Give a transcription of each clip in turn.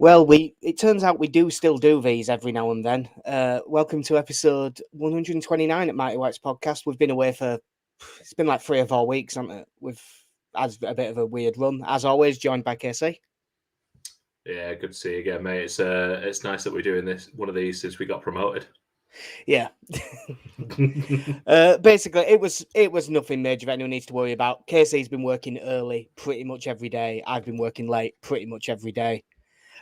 Well, it turns out we do still do these every now and then. Welcome to episode 129 at Mighty White's podcast. We've been away it's been like 3 or 4 weeks, hasn't it? We've had a bit of a weird run. As always, joined by KC. Yeah, good to see you again, mate. It's nice that we're doing one of these since we got promoted. Yeah. Basically, it was nothing major that anyone needs to worry about. KC's been working early pretty much every day. I've been working late pretty much every day.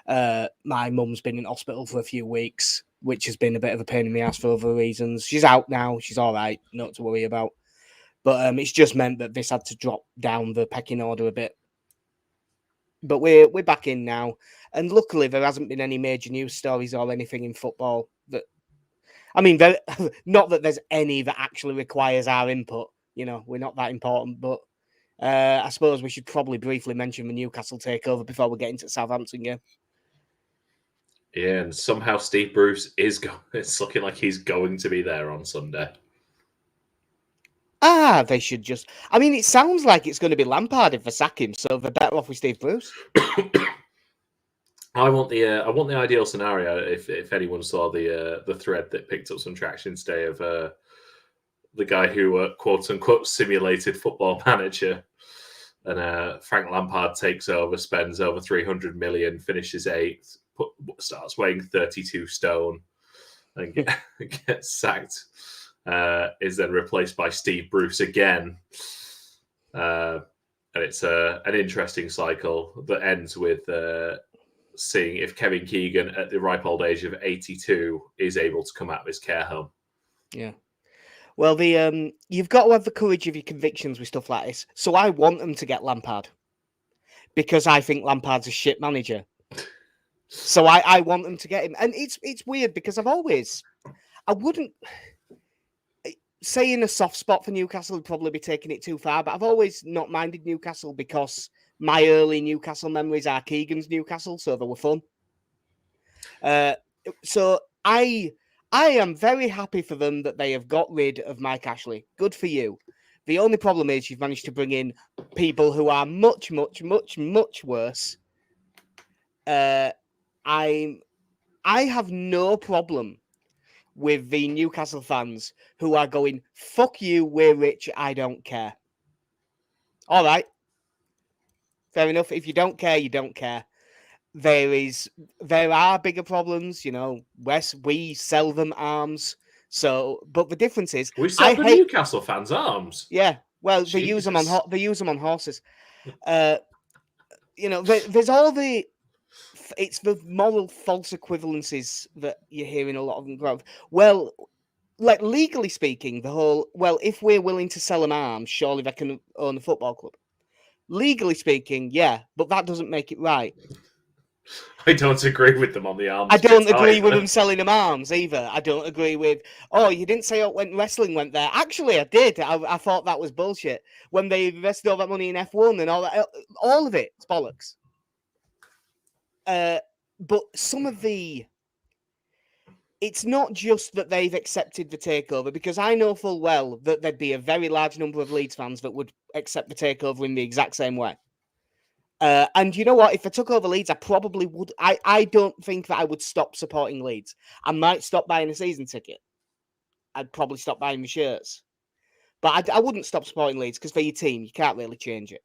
My mum's been in hospital for a few weeks, which has been a bit of a pain in the ass for other reasons. She's out now. She's all right. Not to worry about. But it's just meant that this had to drop down the pecking order a bit. But we're back in now. And luckily, there hasn't been any major news stories or anything in football that... I mean, not that there's any that actually requires our input. You know, we're not that important. But I suppose we should probably briefly mention the Newcastle takeover before we get into the Southampton game. Yeah, and somehow Steve Bruce it's looking like he's going to be there on Sunday. They should just... I mean, it sounds like it's going to be Lampard if they sack him, so they're better off with Steve Bruce. I want the ideal scenario if anyone saw the thread that picked up some traction today of the guy who quote unquote simulated Football Manager, and Frank Lampard takes over, spends over 300 million, finishes 8th, starts weighing 32 stone, and gets sacked. Is then replaced by Steve Bruce again, and it's an interesting cycle that ends with seeing if Kevin Keegan, at the ripe old age of 82, is able to come out of his care home. Yeah. Well, you've got to have the courage of your convictions with stuff like this. So I want them to get Lampard because I think Lampard's a shit manager. So I want them to get him, and it's weird because I wouldn't say in a soft spot for Newcastle would probably be taking it too far, but I've always not minded Newcastle because my early Newcastle memories are Keegan's Newcastle, so they were fun. So I am very happy for them that they have got rid of Mike Ashley. Good for you. The only problem is you've managed to bring in people who are much, much, much, much worse. I have no problem with the Newcastle fans who are going, fuck you, we're rich, I don't care. All right. Fair enough. If you don't care, you don't care. There are bigger problems, you know. We sell them arms. So, but the difference is, we sell the Newcastle fans arms. Yeah, well, they use them on horses. You know, there's all the... It's the moral false equivalencies that you're hearing a lot of them grow. Well, like legally speaking, the whole, well, if we're willing to sell them arms, surely they can own a football club. Legally speaking, yeah, but that doesn't make it right. I don't agree with them on the arms. I don't agree with them selling them arms either. I don't agree with, you didn't say when wrestling went there. Actually, I did. I thought that was bullshit. When they invested all that money in F1 and all of it, it's bollocks. But some of it's not just that they've accepted the takeover, because I know full well that there'd be a very large number of Leeds fans that would accept the takeover in the exact same way. And you know what? If I took over Leeds, I probably would. I don't think that I would stop supporting Leeds. I might stop buying a season ticket. I'd probably stop buying my shirts. But I wouldn't stop supporting Leeds because for your team, you can't really change it.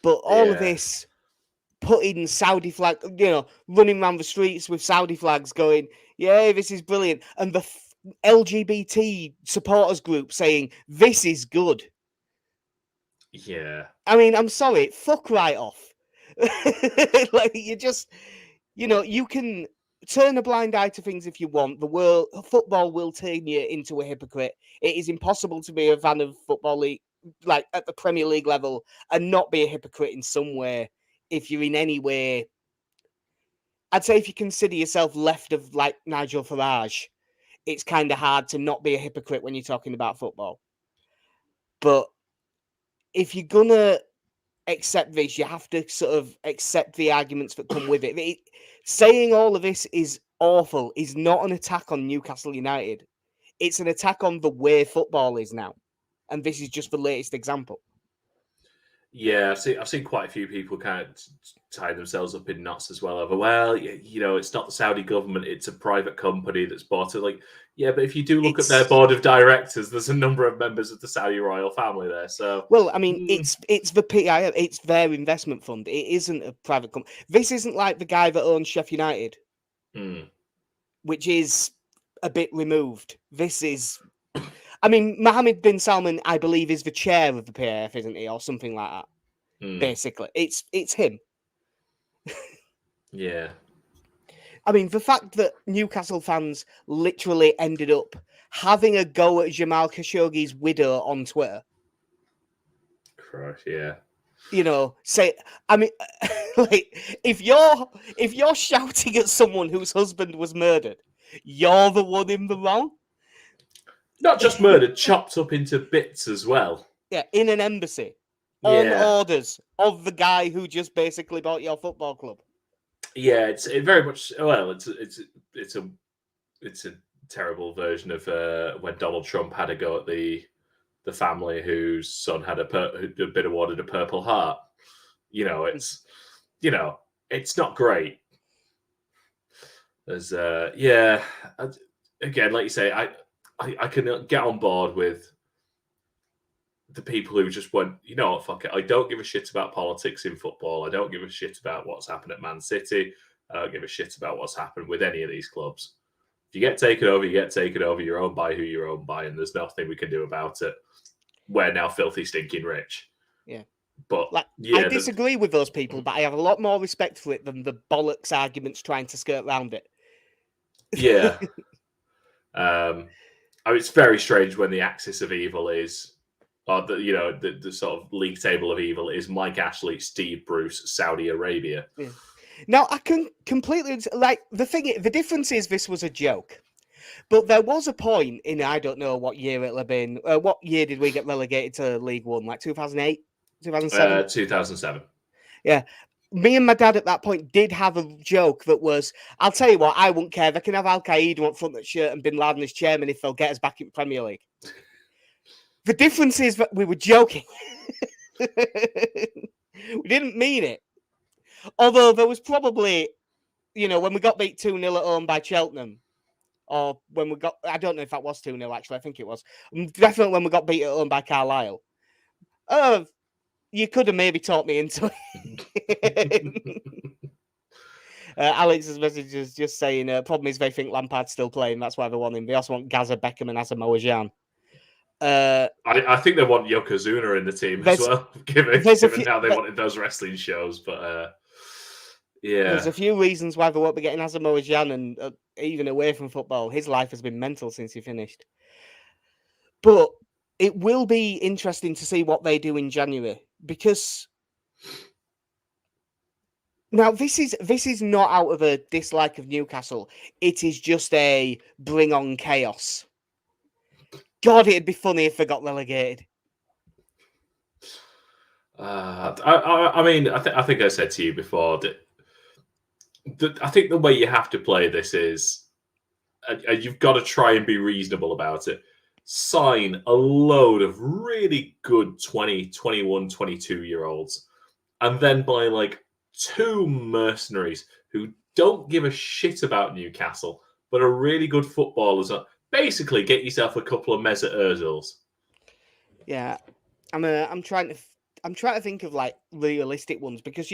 But all of this... putting Saudi flag, you know, running around the streets with Saudi flags going, yeah, this is brilliant. And the LGBT supporters group saying, this is good. Yeah. I mean, I'm sorry, fuck right off. Like, you just, you know, you can turn a blind eye to things if you want. Football will turn you into a hypocrite. It is impossible to be a fan of football league, like at the Premier League level, and not be a hypocrite in some way. If you're in any way, I'd say if you consider yourself left of like Nigel Farage, it's kind of hard to not be a hypocrite when you're talking about football. But if you're gonna accept this, you have to sort of accept the arguments that come with it. Saying all of this is awful is not an attack on Newcastle United. It's an attack on the way football is now. And this is just the latest example. Yeah, I've seen quite a few people kind of tie themselves up in knots as well over, well, it's not the Saudi government, it's a private company that's bought it. Like, yeah, but if you do look at their It's board of directors, there's a number of members of the Saudi royal family there. So, well, I mean, it's the PIF, it's their investment fund. It isn't a private company. This isn't like the guy that owns Sheffield United, which is a bit removed. This is, I mean, Mohammed bin Salman, I believe, is the chair of the PIF, isn't he, or something like that. Basically, it's him. Yeah. I mean, the fact that Newcastle fans literally ended up having a go at Jamal Khashoggi's widow on Twitter. Christ, yeah. Say, I mean, like, if you're shouting at someone whose husband was murdered, you're the one in the wrong. Not just murdered, chopped up into bits as well. Yeah, in an embassy, on orders of the guy who just basically bought your football club. Yeah, it's very much. Well, it's a terrible version of when Donald Trump had a go at the family whose son had been awarded a Purple Heart. It's not great. There's again, like you say, I can get on board with the people who just went, you know what, fuck it. I don't give a shit about politics in football. I don't give a shit about what's happened at Man City. I don't give a shit about what's happened with any of these clubs. If you get taken over, you get taken over. You're owned by who you're owned by, and there's nothing we can do about it. We're now filthy, stinking rich. Yeah. But I disagree with those people, but I have a lot more respect for it than the bollocks arguments trying to skirt around it. Yeah. It's very strange when the axis of evil is, or the sort of league table of evil is Mike Ashley, Steve Bruce, Saudi Arabia. Yeah. Now I can completely the difference is this was a joke, but there was a point in, I don't know what year it'll have been. What year did we get relegated to League One? Like 2008, 2007? 2007. Yeah. Me and my dad at that point did have a joke that was, I'll tell you what, I wouldn't care. They can have Al Qaeda on front of the shirt and Bin Laden as chairman if they'll get us back in Premier League. The difference is that we were joking. We didn't mean it. Although there was probably, when we got beat 2-0 at home by Cheltenham, or when we got, I don't know if that was 2-0 actually, I think it was. Definitely when we got beat at home by Carlisle. You could have maybe talked me into it. Alex's message is just saying, problem is they think Lampard's still playing, that's why they want him. They also want Gaza, Beckham and Asamoah Gyan. I think they want Yokozuna in the team as well, given how they wanted those wrestling shows. But yeah, there's a few reasons why they won't be getting Asamoah Gyan, and even away from football, his life has been mental since he finished. But it will be interesting to see what they do in January, because now this is not out of a dislike of Newcastle. It is just a bring on chaos. God, it'd be funny if they got relegated. I mean, I think I said to you before that I think the way you have to play this is, you've got to try and be reasonable about it. Sign a load of really good 20, 21, 22-year-olds, and then buy like 2 mercenaries who don't give a shit about Newcastle, but are really good footballers. Basically, get yourself a couple of Mesut Ozils. Yeah, I'm trying to think of like realistic ones, because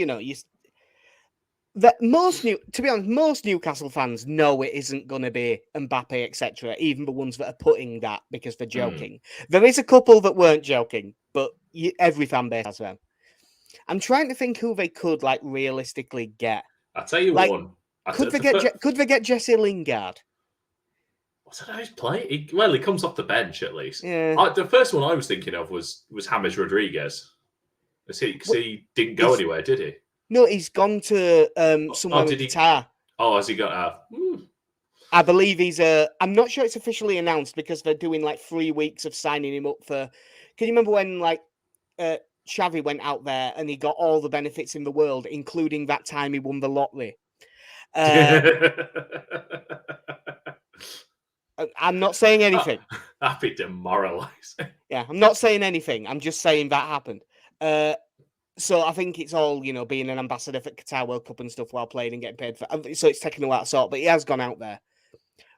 most Newcastle fans know it isn't going to be Mbappe, etc. Even the ones that are putting that because they're joking. There is a couple that weren't joking, but every fan base has them. I'm trying to think who they could like realistically get. I'll tell you one. Could they get Jesse Lingard? I don't know who's playing. He comes off the bench at least. Yeah. The first one I was thinking of was James Rodriguez. Because he didn't go anywhere, did he? No, he's gone to somewhere with Qatar. Oh, has he got I believe he's I'm not sure it's officially announced, because they're doing like 3 weeks of signing him up for. Can you remember when like Xavi went out there and he got all the benefits in the world, including that time he won the lottery? I'm not saying anything. That'd be demoralising. Yeah, I'm not saying anything. I'm just saying that happened. So I think it's all, being an ambassador for Qatar World Cup and stuff while playing and getting paid for. So it's taken a while to sort, but he has gone out there.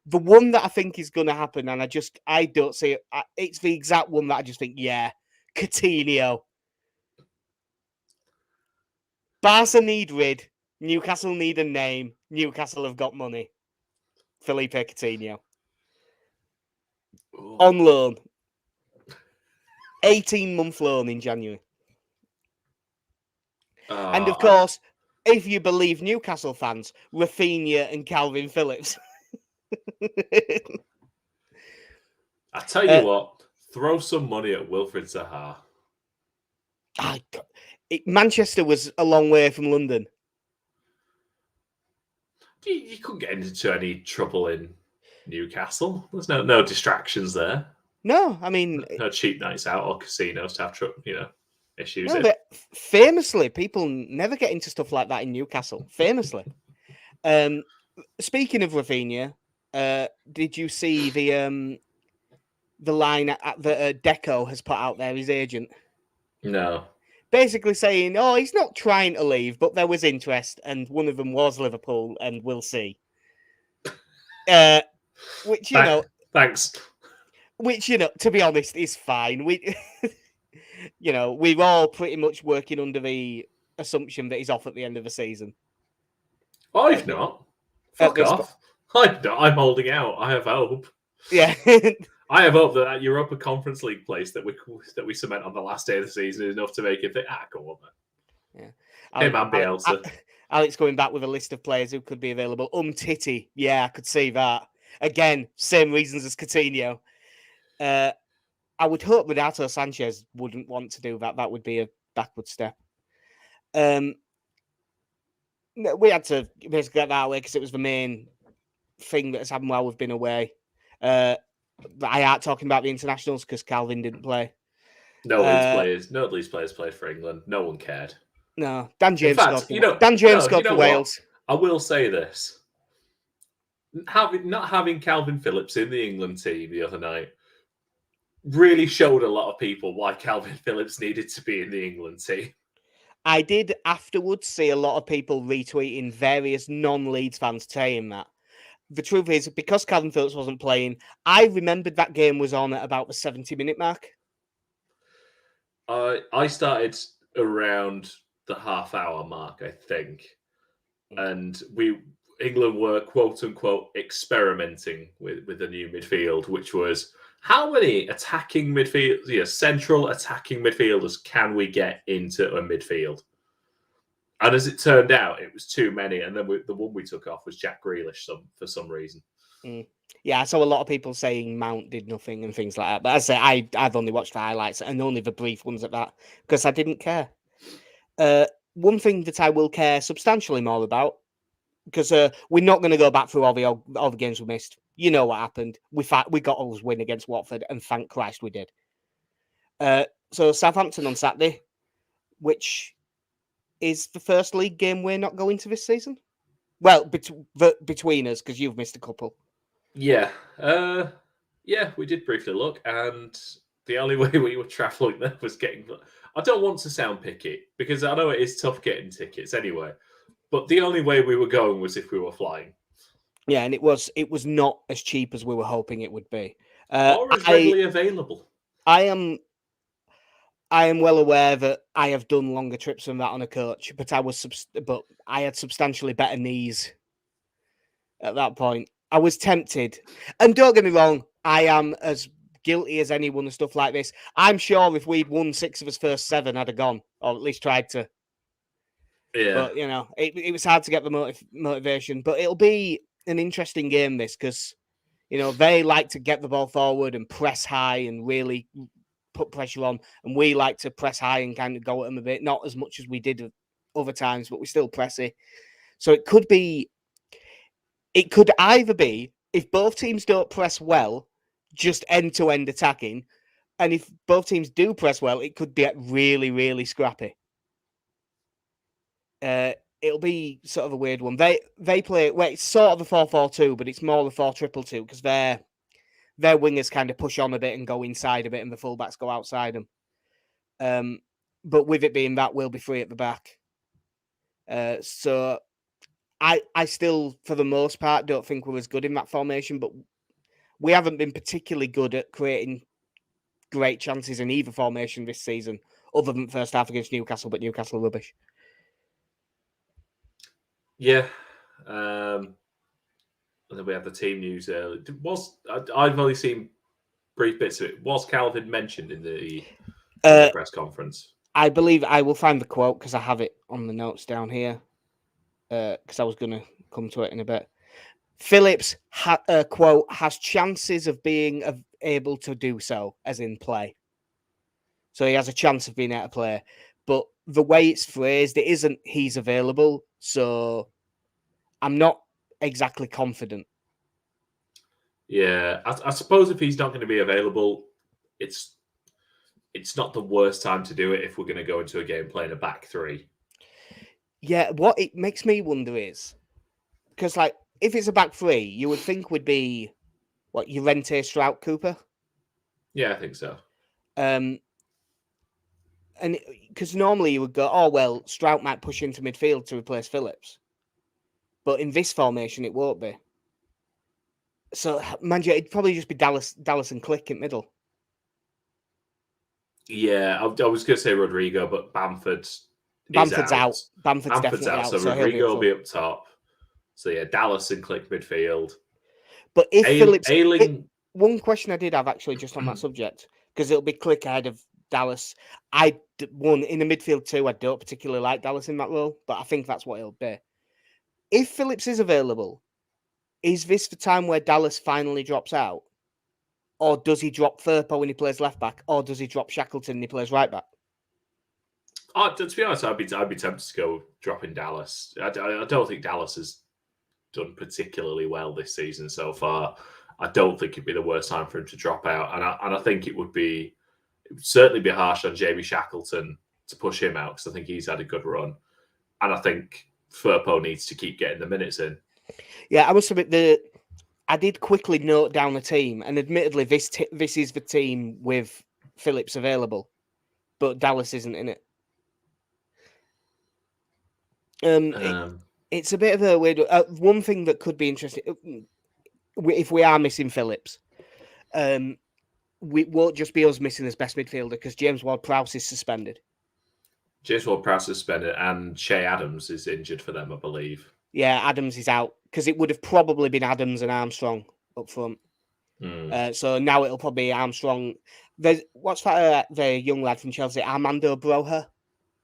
The one that I think is going to happen, and I don't see it. It's the exact one that I just think, yeah, Coutinho. Barca need rid. Newcastle need a name. Newcastle have got money. Felipe Coutinho. Ooh. On loan. 18-month loan in January. And of course, if you believe Newcastle fans, Rafinha and Calvin Phillips. I tell you what, throw some money at Wilfried Zaha. Manchester was a long way from London. You couldn't get into any trouble in Newcastle. There's no distractions there. No, I mean, no cheap nights out or casinos to have issues. No, but famously, people never get into stuff like that in Newcastle. Famously. Speaking of Rafinha, did you see the line that Deco has put out there, his agent? No. Basically saying, he's not trying to leave, but there was interest, and one of them was Liverpool, and we'll see. Which, Thanks. Which, to be honest, is fine. We're all pretty much working under the assumption that he's off at the end of the season. I've not. Fuck off. I'm not. I'm holding out. I have hope. Yeah. I have hope that Europa Conference League place that we cement on the last day of the season is enough to make it think, go on, man. Yeah. Him and Bielsa. Alex going back with a list of players who could be available. Titty. Yeah, I could see that. Again, same reasons as Coutinho. I would hope Renato Sanchez wouldn't want to do that. That would be a backward step. We had to basically get that away because it was the main thing that has happened while we've been away. I aren't talking about the internationals because Calvin didn't play. No Leeds players played for England. No one cared. No, Dan James scored for Wales. What? I will say this: not having Calvin Phillips in the England team the other night really showed a lot of people why Calvin Phillips needed to be in the England team. I did afterwards see a lot of people retweeting various non-Leeds fans saying that. The truth is, because Calvin Phillips wasn't playing, I remembered that game was on at about the 70-minute mark. I started around the half-hour mark, I think. And England were, quote-unquote, experimenting with the new midfield, which was, how many attacking midfield, central attacking midfielders can we get into a midfield? And as it turned out, it was too many. And then the one we took off was Jack Grealish for some reason. Yeah, I saw a lot of people saying Mount did nothing and things like that. But as I say, I've only watched the highlights and only the brief ones at that because I didn't care. One thing that I will care substantially more about, because we're not going to go back through all the games we missed. You know what happened. We got us win against Watford, and thank Christ we did. So Southampton on Saturday, which is the first league game we're not going to this season. Well, between us, because you've missed a couple. Yeah. We did briefly look, and the only way we were travelling there was getting... I don't want to sound picky, because I know it is tough getting tickets anyway, but the only way we were going was if we were flying. Yeah, and it was not as cheap as we were hoping it would be. Or as readily available. I am well aware that I have done longer trips than that on a coach, but I had substantially better knees at that point. I was tempted, and don't get me wrong, I am as guilty as anyone and stuff like this. I'm sure if we'd won 6 of his first 7, I'd have gone, or at least tried to. Yeah, but it was hard to get the motivation. But it'll be an interesting game, this, because they like to get the ball forward and press high and really put pressure on, and we like to press high and kind of go at them a bit, not as much as we did other times, but we still press it. So it could either be, if both teams don't press well, just end-to-end attacking, and if both teams do press well, it could get really, really scrappy. It'll be sort of a weird one. They play, it's sort of a 4-4-2, but it's more of a 4-2-2 because their wingers kind of push on a bit and go inside a bit, and the fullbacks go outside them. but with it being that, we'll be free at the back. So I still, for the most part, don't think we're as good in that formation, but we haven't been particularly good at creating great chances in either formation this season, other than first half against Newcastle, but Newcastle are rubbish. Yeah. And then we have the team news. I've only seen brief bits of it. Was Calvin mentioned in the press conference? I believe I will find the quote because I have it on the notes down here. Because I was going to come to it in a bit. Phillips, quote, has chances of being able to do so, as in play. So he has a chance of being able to play. But the way it's phrased, it isn't he's available. So I'm not exactly confident. Yeah, I suppose if he's not going to be available, it's not the worst time to do it if we're going to go into a game playing a back three. Yeah, what it makes me wonder is, because like if it's a back three, you would think would be what, Llorente, Strout, Cooper? Yeah, I think so. And because normally you would go, oh well, Strout might push into midfield to replace Phillips, but in this formation it won't be. So, man, it'd probably just be Dallas and Click in middle. Yeah, I was going to say Rodrigo, but Bamford's out. Bamford's definitely out. So Rodrigo will be up top. So yeah, Dallas and Click midfield. But if Phillips, one question I did have actually just on that subject, because it'll be Click ahead of Dallas. In the midfield too. I don't particularly like Dallas in that role, but I think that's what it'll be. If Phillips is available, is this the time where Dallas finally drops out? Or does he drop Firpo when he plays left back? Or does he drop Shackleton and he plays right back? To be honest, I'd be tempted to go dropping Dallas. I don't think Dallas has done particularly well this season so far. I don't think it'd be the worst time for him to drop out. And I think it would certainly be harsh on Jamie Shackleton to push him out because I think he's had a good run. And I think Firpo needs to keep getting the minutes in. Yeah, I must admit I did quickly note down the team, and admittedly, this is the team with Phillips available, but Dallas isn't in it. It's a bit of a weird. One thing that could be interesting, if we are missing Phillips, we won't just be us missing as best midfielder because James Ward-Prowse is suspended. James Ward-Prowse is suspended, and Che Adams is injured for them, I believe. Yeah, Adams is out because it would have probably been Adams and Armstrong up front. So now it'll probably be Armstrong. What's that? The young lad from Chelsea, Armando Broja.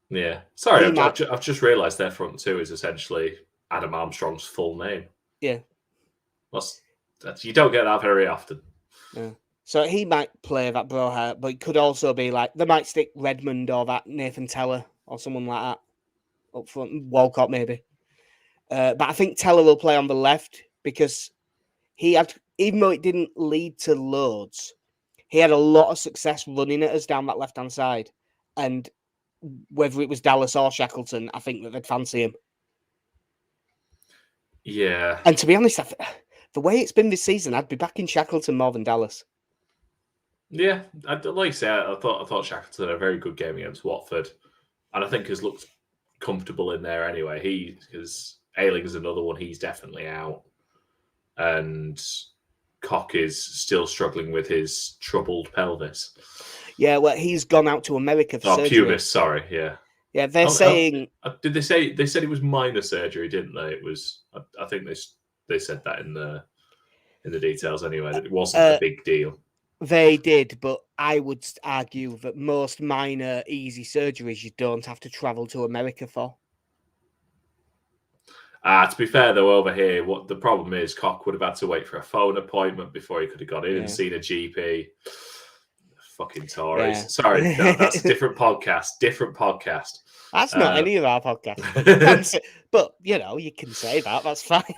Yeah, sorry, I've just realised their front two is essentially Adam Armstrong's full name. Yeah, you don't get that very often. Yeah. So he might play that Broja, but it could also be like they might stick Redmond or that Nathan Teller or someone like that up front. Walcott maybe. But I think Teller will play on the left because he had, even though it didn't lead to loads, he had a lot of success running at us down that left-hand side. And whether it was Dallas or Shackleton, I think that they'd fancy him. Yeah. And to be honest, the way it's been this season, I'd be backing Shackleton more than Dallas. Yeah, like I say, I thought Shackleton had a very good game against Watford. And I think has looked comfortable in there anyway. Because Ayling is another one, he's definitely out. And Koch is still struggling with his troubled pelvis. Yeah, well, he's gone out to America for surgery. Pubis, sorry, yeah. Yeah, they're saying... did they say... They said it was minor surgery, didn't they? It was... I think they said that in the details anyway, that it wasn't a big deal. They did, but I would argue that most minor, easy surgeries you don't have to travel to America for. To be fair, though, over here, what the problem is, Koch would have had to wait for a phone appointment before he could have got in and seen a GP. Fucking Tories. Yeah. Sorry, that's a different podcast. That's not any of our podcasts. But, you can say that. That's fine.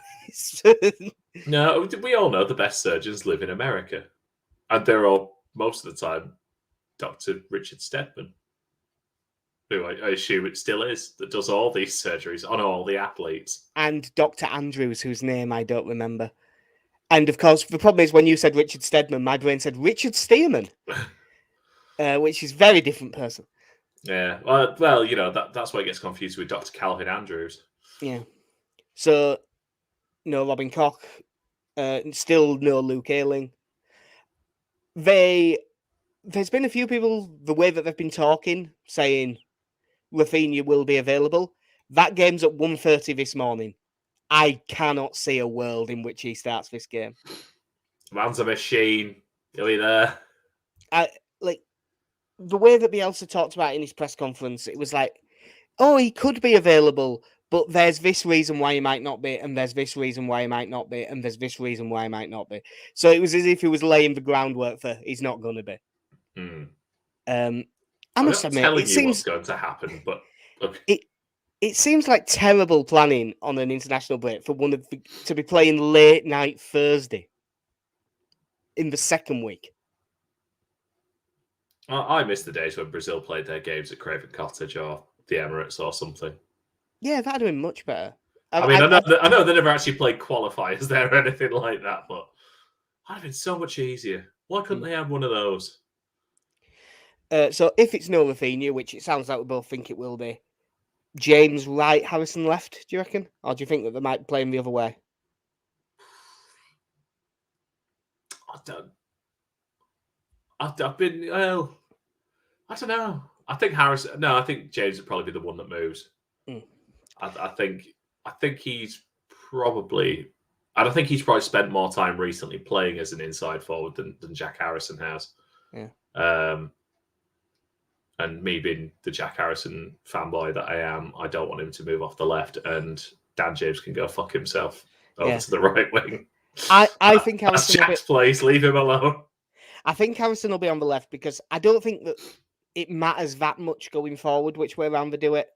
No, we all know the best surgeons live in America. And they're all, most of the time, Dr. Richard Stedman, who I assume it still is, that does all these surgeries on all the athletes. And Dr. Andrews, whose name I don't remember. And, of course, the problem is when you said Richard Stedman, my brain said Richard Stearman, which is a very different person. Yeah. Well, that's why it gets confused with Dr. Calvin Andrews. Yeah. So no Robin Koch, still no Luke Ayling. There's been a few people, the way that they've been talking, saying Rafinha will be available. That game's at 1:30 this morning. I cannot see a world in which he starts this game. Man's a machine. He'll be there. The way that Bielsa talked about it in his press conference, it was like, oh, he could be available, but there's this reason why he might not be, and there's this reason why he might not be, and there's this reason why he might not be. So it was as if he was laying the groundwork for he's not going to be. I I'm must not admit, telling it you seems what's going to happen, but look, it seems like terrible planning on an international break for to be playing late night Thursday in the second week. I miss the days when Brazil played their games at Craven Cottage or the Emirates or something. Yeah, that'd have been much better. I know they never actually played qualifiers there or anything like that, but that'd have been so much easier. Why couldn't they have one of those? So if it's no Rafinha, which it sounds like we both think it will be, James right, Harrison left, do you reckon? Or do you think that they might play him the other way? I don't know. I think Harrison. No, I think James would probably be the one that moves. I think he's probably. I don't think he's probably spent more time recently playing as an inside forward than Jack Harrison has. Yeah. And me being the Jack Harrison fanboy that I am, I don't want him to move off the left, and Dan James can go fuck himself over to the right wing. I think Harrison. That's Jack's place. Leave him alone. I think Harrison will be on the left because I don't think that it matters that much going forward which way around they do it.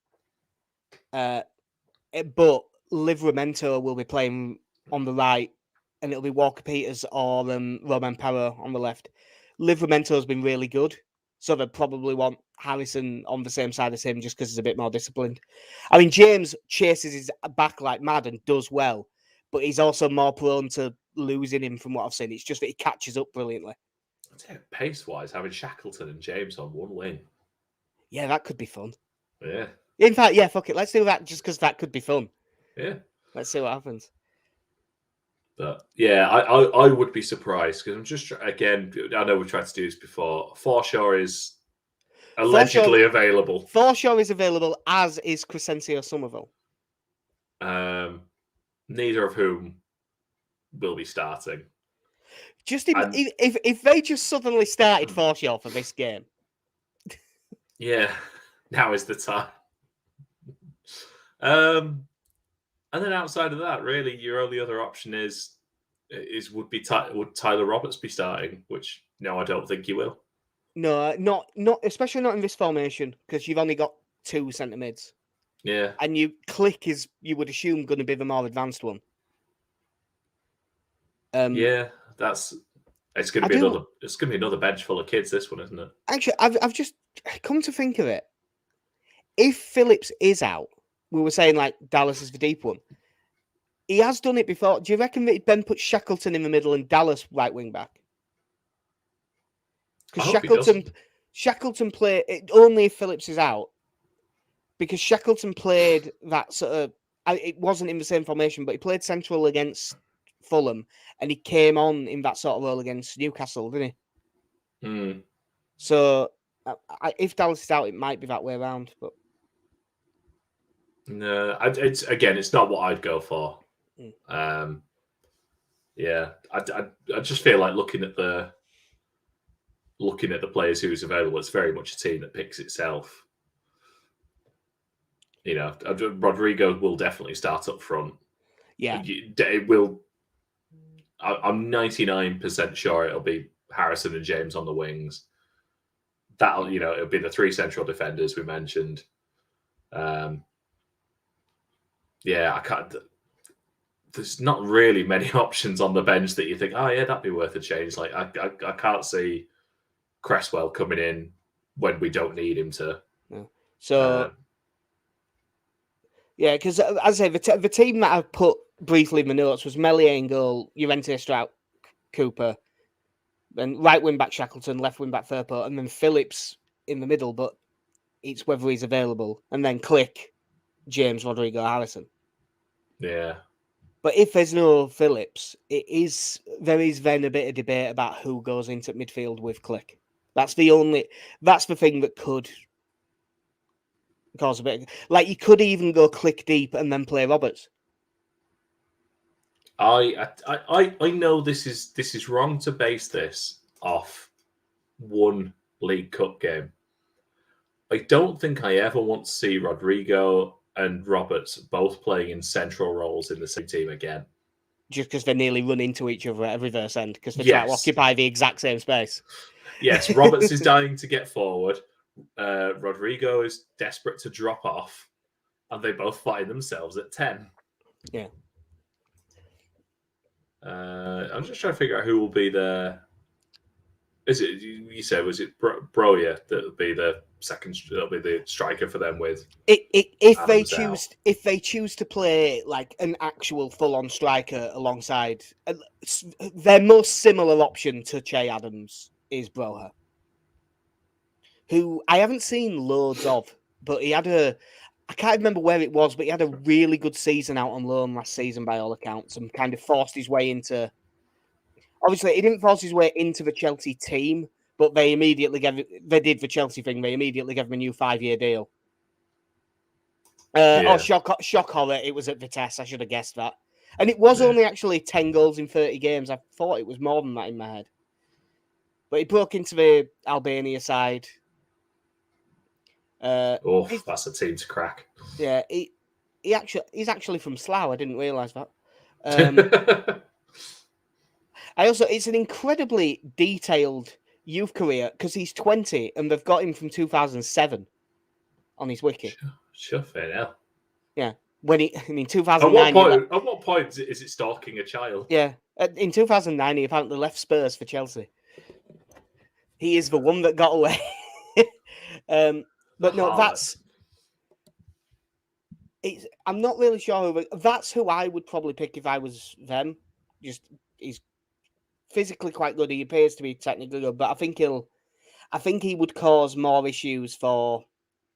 But Livramento will be playing on the right, and it'll be Walker Peters or Roman Parra on the left. Livramento's been really good, so they'll probably want Harrison on the same side as him just because he's a bit more disciplined. I mean, James chases his back like mad and does well, but he's also more prone to losing him from what I've seen. It's just that he catches up brilliantly. Pace-wise, having Shackleton and James on one wing. Yeah, that could be fun. Yeah. In fact, yeah, fuck it. Let's do that just because that could be fun. Yeah. Let's see what happens. But yeah, I would be surprised because I'm just again. I know we've tried to do this before. Forshaw is allegedly available. Forshaw is available, as is Crescencio Somerville. Neither of whom will be starting. Just if they just suddenly started Forshaw for this game. Yeah, now is the time. And then outside of that, really, your only other option would Tyler Roberts be starting? Which no, I don't think he will. No, not especially not in this formation because you've only got 2 centre mids. Yeah, and Click is you would assume going to be the more advanced one. Yeah, it's going to be another bench full of kids. This one, isn't it? Actually, I've just come to think of it. If Phillips is out, we were saying like Dallas is the deep one. He has done it before. Do you reckon that Ben put Shackleton in the middle and Dallas right wing back? Because Shackleton played only if Phillips is out. Because Shackleton played that sort of. It wasn't in the same formation, but he played central against Fulham, and he came on in that sort of role against Newcastle, didn't he? So if Dallas is out, it might be that way around. But no, it's not what I'd go for. Yeah, I just feel like looking at the players who's available, it's very much a team that picks itself. You know, Rodrigo will definitely start up front. Yeah, it will. I'm 99% sure it'll be Harrison and James on the wings. It'll be the 3 central defenders we mentioned. Yeah, I can't. There's not really many options on the bench that you think, oh yeah, that'd be worth a change. Like I can't see Cresswell coming in when we don't need him to. Yeah. So yeah, because as I say, the team that I put briefly in my notes was Meslier in goal, Llorente, Strout, Cooper, then right wing back Shackleton, left wing back Firpo, and then Phillips in the middle. But It's whether he's available, and then click James Rodrigo-Harrison. Yeah. But if there's no Phillips, there is then a bit of debate about who goes into midfield with Click. That's the thing that could cause a bit. Like you could even go Click deep and then play Roberts. I know this is wrong to base this off one League Cup game. I don't think I ever want to see Rodrigo and Roberts both playing in central roles in the same team again. Just because they nearly run into each other at a reverse end because they try to occupy the exact same space. Yes, Roberts is dying to get forward. Rodrigo is desperate to drop off, and they both find themselves at 10. Yeah. I'm just trying to figure out who will be the. Is it you said? Was it Broya that would be the second? That'll be the striker for them with. If they choose to play like an actual full-on striker alongside, their most similar option to Che Adams is Broja, who I haven't seen loads of, but he had I can't remember where it was, but he had a really good season out on loan last season by all accounts, and kind of forced his way into. Obviously, he didn't force his way into the Chelsea team, but they did the Chelsea thing. They immediately gave him a new 5-year deal. Oh, shock horror. It was at Vitesse. I should have guessed that. And it was only actually 10 goals in 30 games. I thought it was more than that in my head. But he broke into the Albania side. That's a team to crack. Yeah, he's actually from Slough. I didn't realise that. It's an incredibly detailed youth career because he's 20 and they've got him from 2007 on his wiki. Sure, fair enough. Yeah, in 2009. At what point is it stalking a child? Yeah, in 2009 he apparently left Spurs for Chelsea. He is the one that got away. But no, I'm not really sure that's who I would probably pick if I was them. He's physically quite good. He appears to be technically good, but I think he would cause more issues for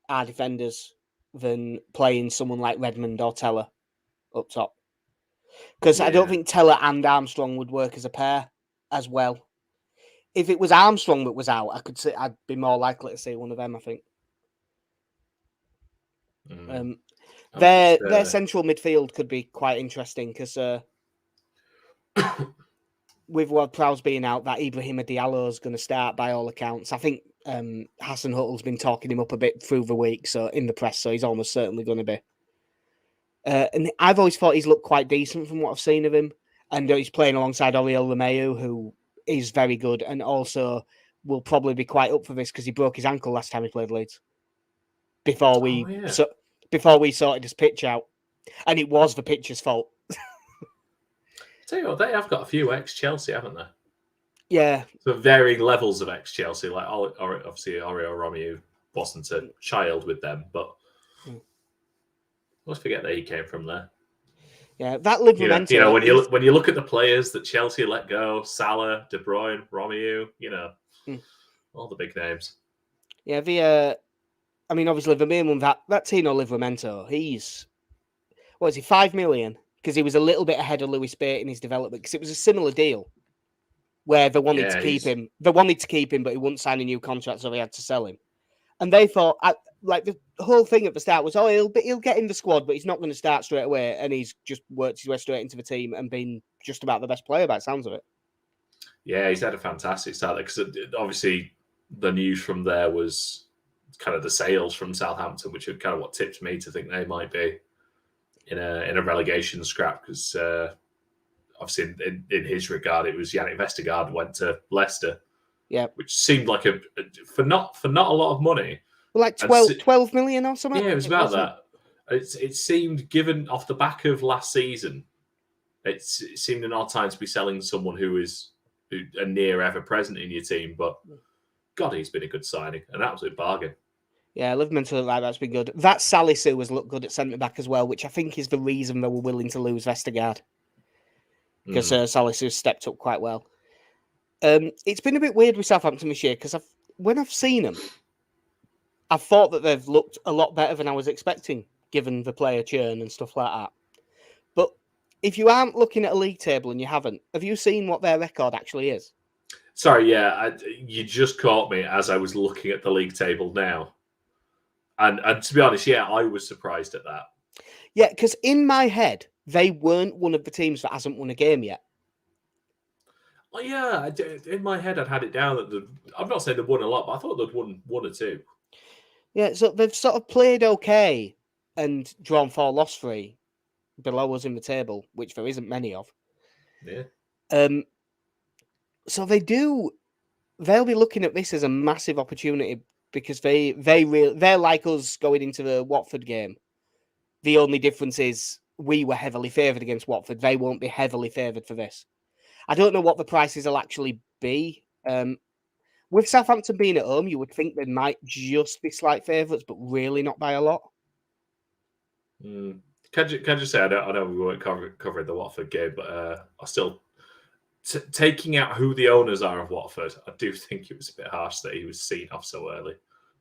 our defenders than playing someone like Redmond or Teller up top. Because I don't think Teller and Armstrong would work as a pair as well. If it was Armstrong that was out, I'd be more likely to see one of them, I think. Their central midfield could be quite interesting because with Ward-Prowse being out, that Ibrahima Diallo is going to start by all accounts. I think Hassan Huttle's been talking him up a bit through the week, so in the press, so he's almost certainly going to be. And I've always thought he's looked quite decent from what I've seen of him, and he's playing alongside Oriol Romeu, who is very good, and also will probably be quite up for this because he broke his ankle last time he played Leeds. Before we sorted his pitch out, and it was the pitcher's fault. Tell you what, they have got a few ex-Chelsea, haven't they? Yeah. So varying levels of ex-Chelsea. Like obviously, Oriol Romeu wasn't a child with them, but let's forget that he came from there. Yeah, that Livramento. You know, when you look at the players that Chelsea let go, Salah, De Bruyne, Romeu, all the big names. Yeah, obviously the main one that Tino Livramento, he's 5 million. Because he was a little bit ahead of Lewis Bate in his development. Because it was a similar deal where they wanted to keep him. They wanted to keep him, but he wouldn't sign a new contract, so they had to sell him. And they thought, the whole thing at the start was, he'll get in the squad, but he's not going to start straight away. And he's just worked his way straight into the team and been just about the best player by the sounds of it. Yeah, he's had a fantastic start because obviously the news from there was kind of the sales from Southampton, which are kind of what tipped me to think they might be in a relegation scrap because obviously in his regard it was Yannick Vestergaard went to Leicester, which seemed like for not a lot of money, like 12 million or something. Yeah, it was about that. It seemed, given off the back of last season, it seemed an odd time to be selling someone who is a near ever present in your team. But God, he's been a good signing, an absolute bargain. Yeah, Livramento like that's been good. That Salisu has looked good at centre back as well, which I think is the reason they were willing to lose Vestergaard because Salisu stepped up quite well. It's been a bit weird with Southampton this year because when I've seen them, I thought that they've looked a lot better than I was expecting, given the player churn and stuff like that. But if you aren't looking at a league table and you haven't, have you seen what their record actually is? Sorry, yeah, you just caught me as I was looking at the league table now. And to be honest, yeah, I was surprised at that. Yeah, because in my head, they weren't one of the teams that hasn't won a game yet. Oh, yeah, in my head, I'd had it down that I'm not saying they've won a lot, but I thought they'd won one or two. Yeah, so they've sort of played okay and drawn 4, lost 3 below us in the table, which there isn't many of. Yeah. So they'll be looking at this as a massive opportunity because they're like us going into the Watford game. The only difference is we were heavily favoured against Watford. They won't be heavily favoured for this. I don't know what the prices will actually be. With Southampton being at home, you would think they might just be slight favourites, but really not by a lot. Can I just say, I know we weren't covering the Watford game, but I still, taking out who the owners are of Watford, I do think it was a bit harsh that he was seen off so early.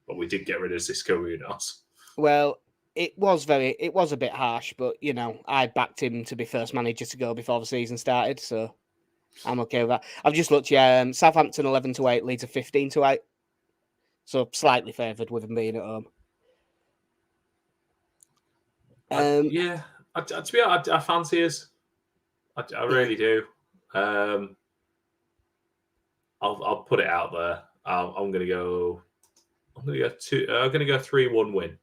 But we did get rid of Xisco Munoz. Well, it was a bit harsh, but I backed him to be first manager to go before the season started, so I'm okay with that. I've just looked, Southampton 11-8, Leeds 15-8, so slightly favoured with them being at home. To be honest, I fancy us. I really do. I'll put it out there. I'm gonna go 3-1 win.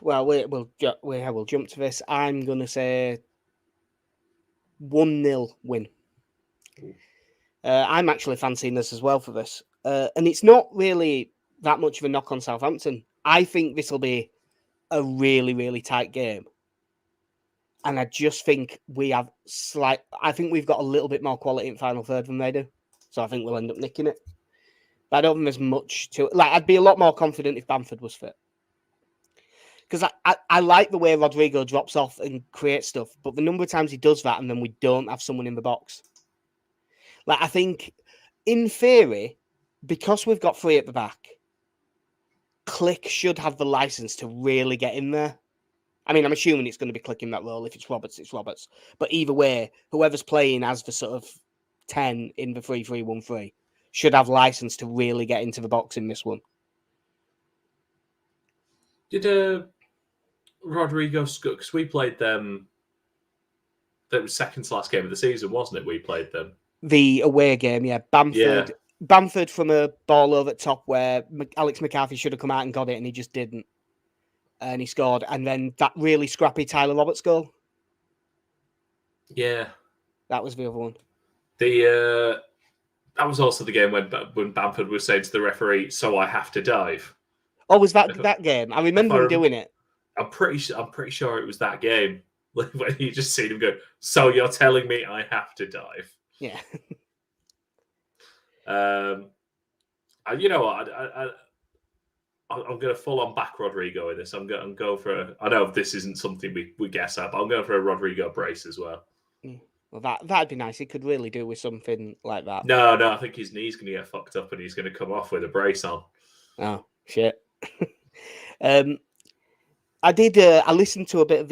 Well, we'll jump to this. I'm gonna say 1-0 win. I'm actually fancying this as well for this, and it's not really that much of a knock on Southampton. I think this will be a really, really tight game. And I just think I think we've got a little bit more quality in final third than they do. So I think we'll end up nicking it. But I don't think there's much to it. I'd be a lot more confident if Bamford was fit. Because I like the way Rodrigo drops off and creates stuff, but the number of times he does that and then we don't have someone in the box. I think, in theory, because we've got 3 at the back, Click should have the license to really get in there. I mean, I'm assuming it's going to be Click in that role. If it's Roberts, it's Roberts. But either way, whoever's playing as the sort of 10 in the 3-3-1-3 should have license to really get into the box in this one. Did Rodrigo, because we played them, that was second to last game of the season, wasn't it? We played them. The away game, yeah. Bamford from a ball over the top where Alex McCarthy should have come out and got it and he just didn't. And he scored. And then that really scrappy Tyler Roberts goal. Yeah. That was the other one. That was also the game when Bamford was saying to the referee, "So I have to dive." Oh, was that game? I remember him doing it. I'm pretty sure it was that game when you just seen him go, "So you're telling me I have to dive?" Yeah. You know what? I'm going to full on back Rodrigo in this. I'm going for I know this isn't something we guess at, but I'm going for a Rodrigo brace as well. Well, that'd be nice. He could really do with something like that. No, I think his knee's going to get fucked up and he's going to come off with a brace on. Oh, shit. I listened to a bit of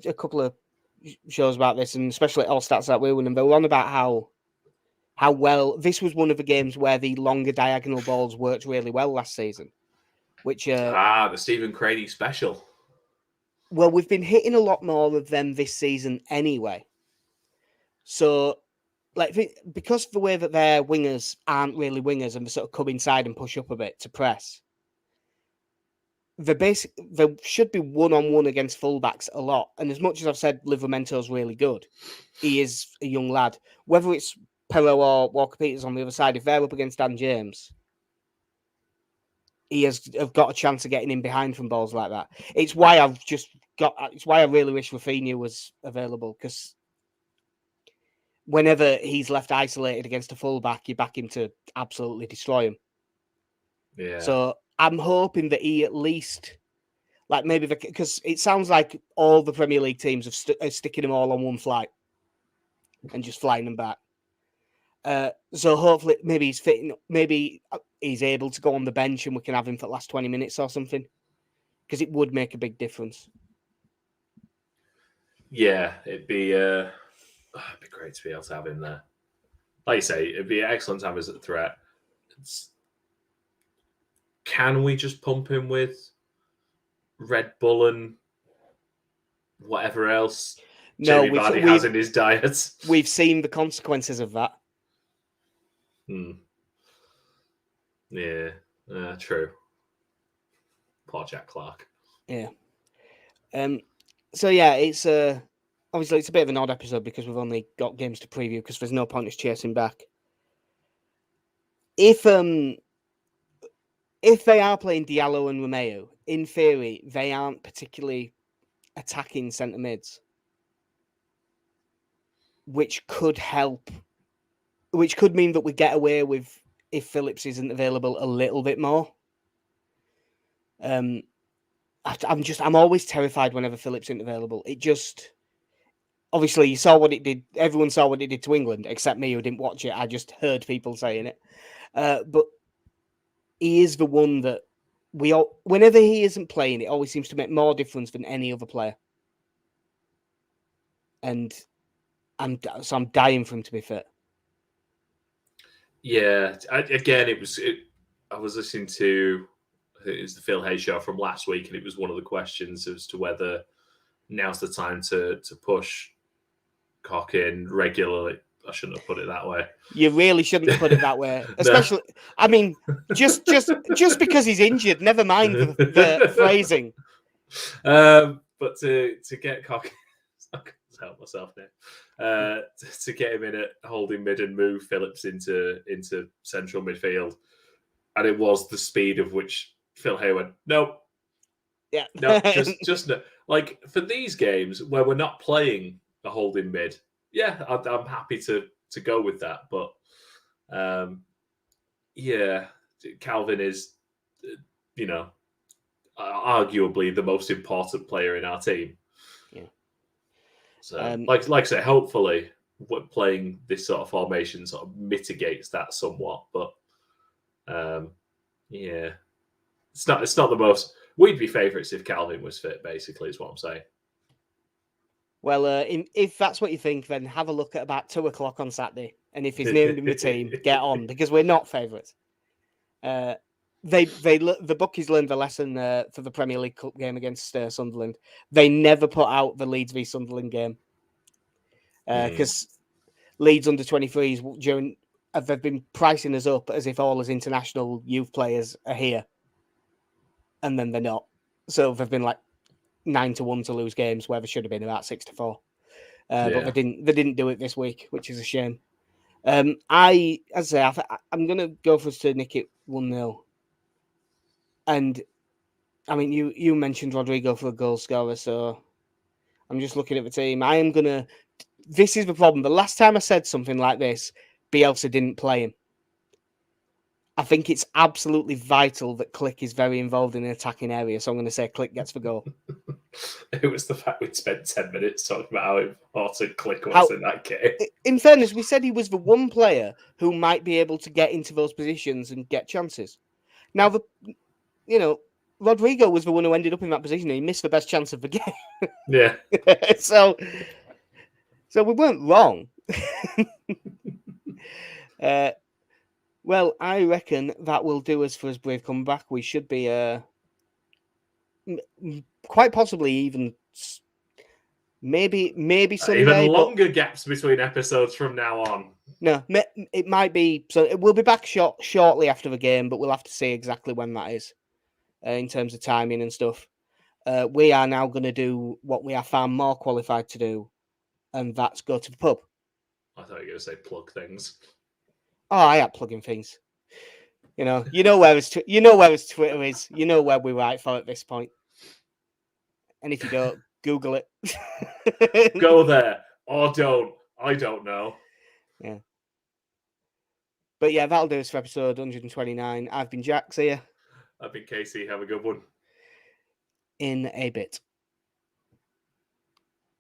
a couple of shows about this, and especially All Stats That We Win, and they were on about how well this was one of the games where the longer diagonal balls worked really well last season. Which the Stephen Craney special. Well, we've been hitting a lot more of them this season anyway. So, because of the way that their wingers aren't really wingers and they sort of come inside and push up a bit to press, they should be one-on-one against fullbacks a lot. And as much as I've said Livramento's really good, he is a young lad. Whether it's Perot or Walker Peters on the other side, if they're up against Dan James, he has got a chance of getting in behind from balls like that. It's why I really wish Rafinha was available, because whenever he's left isolated against a fullback, you back him to absolutely destroy him. Yeah. So I'm hoping that he at least, because it sounds like all the Premier League teams are sticking them all on one flight and just flying them back. So hopefully, maybe he's fitting. Maybe he's able to go on the bench, and we can have him for the last 20 minutes or something, because it would make a big difference. Yeah, it'd be great to be able to have him there. Like you say, it'd be excellent to have him as a threat. Can we just pump him with Red Bull and whatever else No, Jamie Vardy has in his diet? We've seen the consequences of that. Yeah, true. Poor Jack Clark. Yeah. So yeah, it's obviously it's a bit of an odd episode because we've only got games to preview because there's no point us chasing back. If they are playing Diallo and Romeo, in theory, they aren't particularly attacking centre mids, which could help. Which could mean that we get away with, if Phillips isn't available, a little bit more. I'm always terrified whenever Phillips isn't available. It just, obviously, you saw what it did. Everyone saw what it did to England, except me who didn't watch it. I just heard people saying it. But he is the one that whenever he isn't playing, it always seems to make more difference than any other player. And I'm dying for him to be fit. Yeah, I was listening to, I think it was the Phil Hay show from last week, and it was one of the questions as to whether now's the time to push Cock in regularly. I shouldn't have put it that way. You really shouldn't have put it that way. Especially, no. I mean, just because he's injured, never mind the phrasing. But to get Cock, I can't help myself now. To get him in at holding mid and move Phillips into central midfield, and it was the speed of which Phil Hay went, no, just no. Like for these games where we're not playing a holding mid, yeah, I'm happy to go with that. But yeah, Calvin is, arguably the most important player in our team. Yeah. So, like I say, hopefully, playing this sort of formation sort of mitigates that somewhat. But yeah, it's not the most. We'd be favourites if Calvin was fit. Basically, is what I'm saying. Well, if that's what you think, then have a look at about 2:00 on Saturday, and if he's named in the team, get on, because we're not favourites. The bookies learned the lesson for the Premier League Cup game against Sunderland. They never put out the Leeds v Sunderland game because Leeds under 23s they've been pricing us up as if all as international youth players are here, and then they're not. So they've been like 9-1 to lose games where they should have been about 6-4. But they didn't do it this week, which is a shame. I'm gonna go for us to nick it 1-0. And I mean, you mentioned Rodrigo for a goal scorer, so I'm just looking at the team. This is the problem. The last time I said something like this, Bielsa didn't play him. I think it's absolutely vital that Click is very involved in the attacking area, so I'm going to say Click gets the goal. It was the fact we'd spent 10 minutes talking about how important Click was in that game. In fairness, we said he was the one player who might be able to get into those positions and get chances. Now, Rodrigo was the one who ended up in that position and he missed the best chance of the game. Yeah. So we weren't wrong. Well, I reckon that will do us for his brave comeback. We should be quite possibly even maybe Sunday. Even longer gaps between episodes from now on. No, it might be. So we'll be back shortly after the game, but we'll have to see exactly when that is in terms of timing and stuff. We are now going to do what we are far more qualified to do, and that's go to the pub. I thought you were going to say plug things. Oh, I am plugging things. You know where his Twitter is. You know where we write for at this point. And if you don't, Google it. Go there or don't. I don't know. Yeah. But yeah, that'll do us for episode 129. I've been Jack. See ya. I've been Casey. Have a good one. In a bit.